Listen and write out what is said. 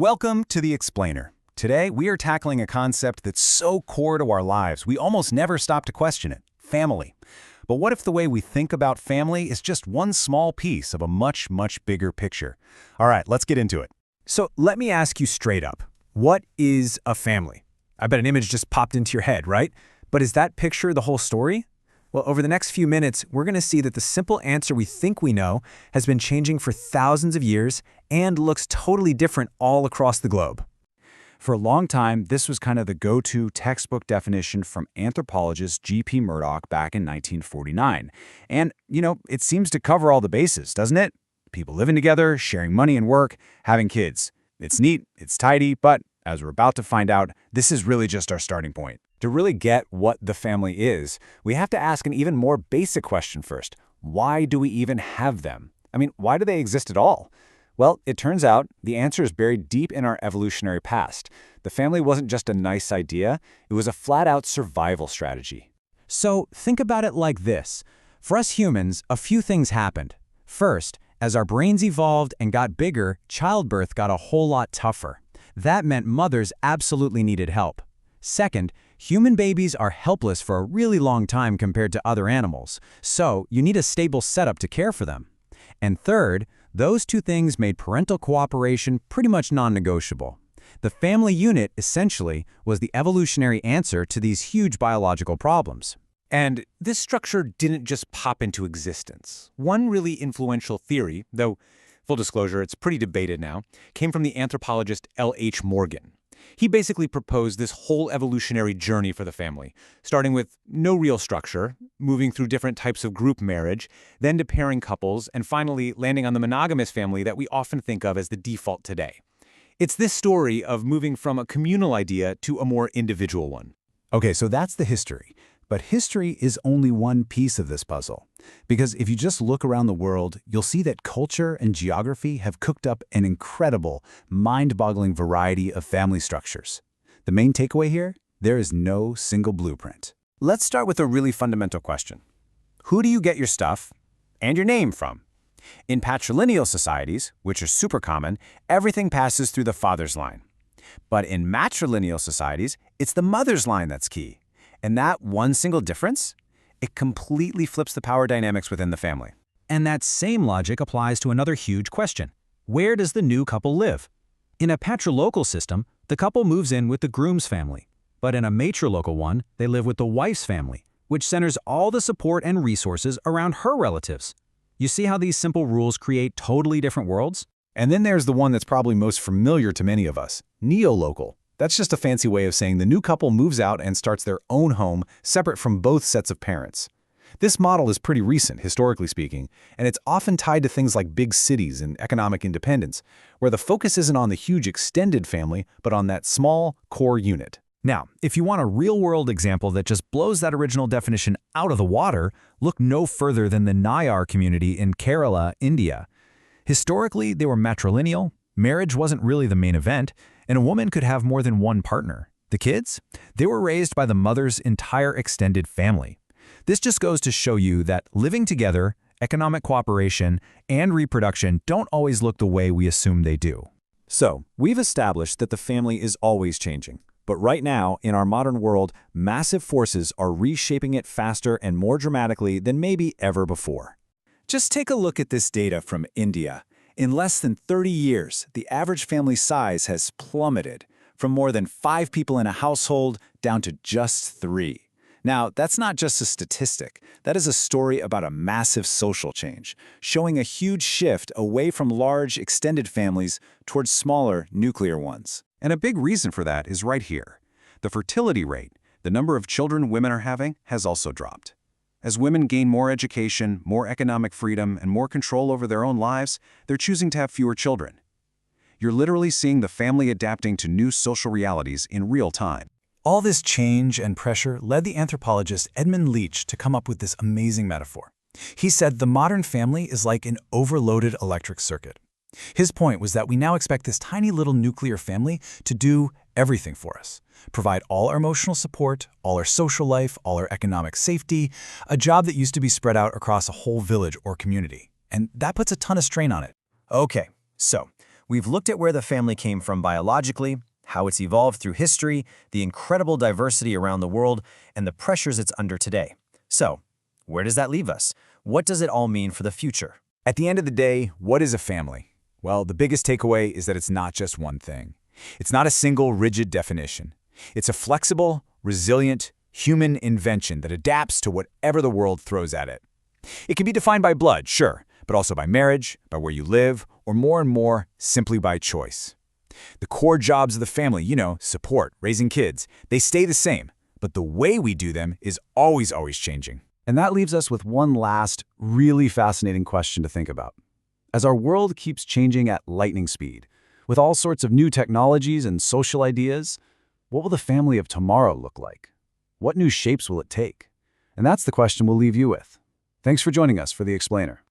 Welcome to The Explainer. Today, we are tackling a concept that's so core to our lives, we almost never stop to question it: family. But what if the way we think about family is just one small piece of a much, much bigger picture? All right, let's get into it. So let me ask you straight up, what is a family? I bet an image just popped into your head, right? But is that picture the whole story? Well, over the next few minutes, we're going to see that the simple answer we think we know has been changing for thousands of years and looks totally different all across the globe. For a long time, this was kind of the go-to textbook definition from anthropologist G.P. Murdoch back in 1949. And, it seems to cover all the bases, doesn't it? People living together, sharing money and work, having kids. It's neat, it's tidy, but as we're about to find out, this is really just our starting point. To really get what the family is, we have to ask an even more basic question first. Why do we even have them? Why do they exist at all? Well, it turns out the answer is buried deep in our evolutionary past. The family wasn't just a nice idea, it was a flat-out survival strategy. So think about it like this. For us humans, a few things happened. First, as our brains evolved and got bigger, childbirth got a whole lot tougher. That meant mothers absolutely needed help. Second, human babies are helpless for a really long time compared to other animals, so you need a stable setup to care for them. And third, those two things made parental cooperation pretty much non-negotiable. The family unit, essentially, was the evolutionary answer to these huge biological problems. And this structure didn't just pop into existence. One really influential theory, though full disclosure, it's pretty debated now, came from the anthropologist L.H. Morgan. He basically proposed this whole evolutionary journey for the family, starting with no real structure, moving through different types of group marriage, then to pairing couples, and finally landing on the monogamous family that we often think of as the default today. It's this story of moving from a communal idea to a more individual one. Okay, so that's the history. But history is only one piece of this puzzle. Because if you just look around the world, you'll see that culture and geography have cooked up an incredible, mind-boggling variety of family structures. The main takeaway here? There is no single blueprint. Let's start with a really fundamental question. Who do you get your stuff and your name from? In patrilineal societies, which are super common, everything passes through the father's line. But in matrilineal societies, it's the mother's line that's key. And that one single difference, it completely flips the power dynamics within the family. And that same logic applies to another huge question. Where does the new couple live? In a patrilocal system, the couple moves in with the groom's family. But in a matrilocal one, they live with the wife's family, which centers all the support and resources around her relatives. You see how these simple rules create totally different worlds? And then there's the one that's probably most familiar to many of us, neolocal. That's just a fancy way of saying the new couple moves out and starts their own home, separate from both sets of parents. This model is pretty recent, historically speaking, and it's often tied to things like big cities and economic independence, where the focus isn't on the huge extended family, but on that small, core unit. Now, if you want a real-world example that just blows that original definition out of the water, look no further than the Nayar community in Kerala, India. Historically, they were matrilineal, marriage wasn't really the main event, and a woman could have more than one partner. The kids? They were raised by the mother's entire extended family. This just goes to show you that living together, economic cooperation, and reproduction don't always look the way we assume they do. So, we've established that the family is always changing. But right now, in our modern world, massive forces are reshaping it faster and more dramatically than maybe ever before. Just take a look at this data from India. In less than 30 years, the average family size has plummeted from more than 5 people in a household down to just 3. Now, that's not just a statistic. That is a story about a massive social change, showing a huge shift away from large, extended families towards smaller, nuclear ones. And a big reason for that is right here. The fertility rate, the number of children women are having, has also dropped. As women gain more education, more economic freedom, and more control over their own lives, they're choosing to have fewer children. You're literally seeing the family adapting to new social realities in real time. All this change and pressure led the anthropologist Edmund Leach to come up with this amazing metaphor. He said the modern family is like an overloaded electric circuit. His point was that we now expect this tiny little nuclear family to do everything for us. Provide all our emotional support, all our social life, all our economic safety, a job that used to be spread out across a whole village or community. And that puts a ton of strain on it. Okay, so We've looked at where the family came from biologically, how it's evolved through history, the incredible diversity around the world, and the pressures it's under today. So, where does that leave us? What does it all mean for the future? At the end of the day, what is a family? Well, the biggest takeaway is that it's not just one thing. It's not a single, rigid definition. It's a flexible, resilient, human invention that adapts to whatever the world throws at it. It can be defined by blood, sure, but also by marriage, by where you live, or more and more, simply by choice. The core jobs of the family, support, raising kids, they stay the same, but the way we do them is always changing. And that leaves us with one last, really fascinating question to think about. As our world keeps changing at lightning speed, with all sorts of new technologies and social ideas, what will the family of tomorrow look like? What new shapes will it take? And that's the question we'll leave you with. Thanks for joining us for The Explainer.